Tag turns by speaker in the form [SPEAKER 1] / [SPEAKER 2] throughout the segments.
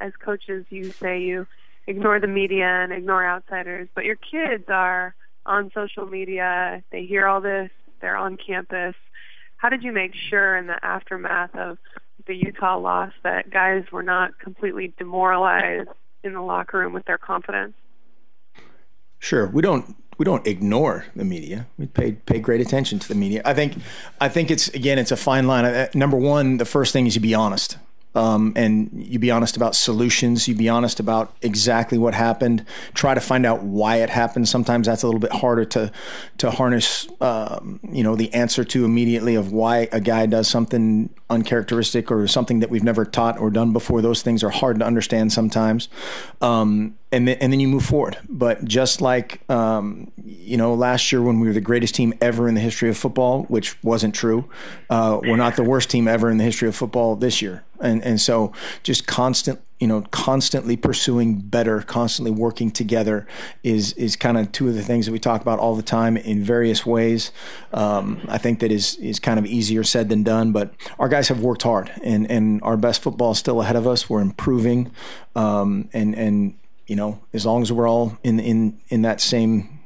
[SPEAKER 1] as coaches, you say you ignore the media and ignore outsiders, but your kids are on social media. They hear all this. They're on campus. How did you make sure in the aftermath of the Utah loss that guys were not completely demoralized in the locker room with their confidence?
[SPEAKER 2] Sure. We don't ignore the media. We pay great attention to the media. I think it's a fine line. Number one, the first thing is you be honest. And you be honest about solutions. You be honest about exactly what happened. Try to find out why it happened. Sometimes that's a little bit harder to harness, the answer to immediately of why a guy does something uncharacteristic or something that we've never taught or done before. Those things are hard to understand sometimes. And then you move forward. But just like, last year when we were the greatest team ever in the history of football, which wasn't true, we're not the worst team ever in the history of football this year. And so just constantly pursuing better, constantly working together is kind of two of the things that we talk about all the time in various ways. I think that is kind of easier said than done, but our guys have worked hard and our best football is still ahead of us. We're improving. As long as we're all in that same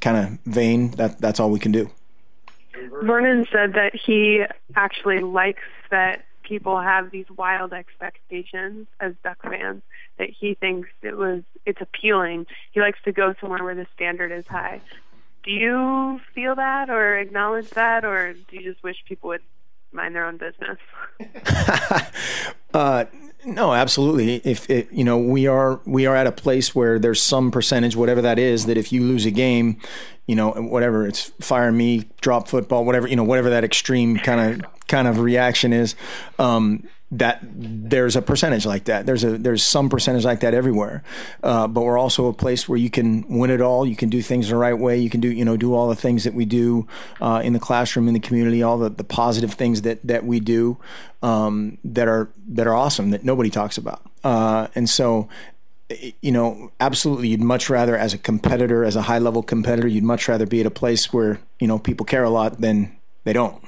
[SPEAKER 2] kind of vein, that's all we can do.
[SPEAKER 1] Vernon said that he actually likes that people have these wild expectations as Duck fans, that he thinks it's appealing. He likes to go somewhere where the standard is high. Do you feel that or acknowledge that, or do you just wish people would mind their own business?
[SPEAKER 2] No, absolutely. We are at a place where there's some percentage, whatever that is, that if you lose a game, whatever, it's fire me, drop football, whatever that extreme kind of reaction is, that there's a percentage like that. There's some percentage like that everywhere. But we're also a place where you can win it all. You can do things the right way. You can do all the things that we do in the classroom, in the community, all the positive things that we do that are awesome that nobody talks about. And so, absolutely, you'd much rather, as a competitor, as a high level competitor, you'd much rather be at a place where people care a lot than they don't.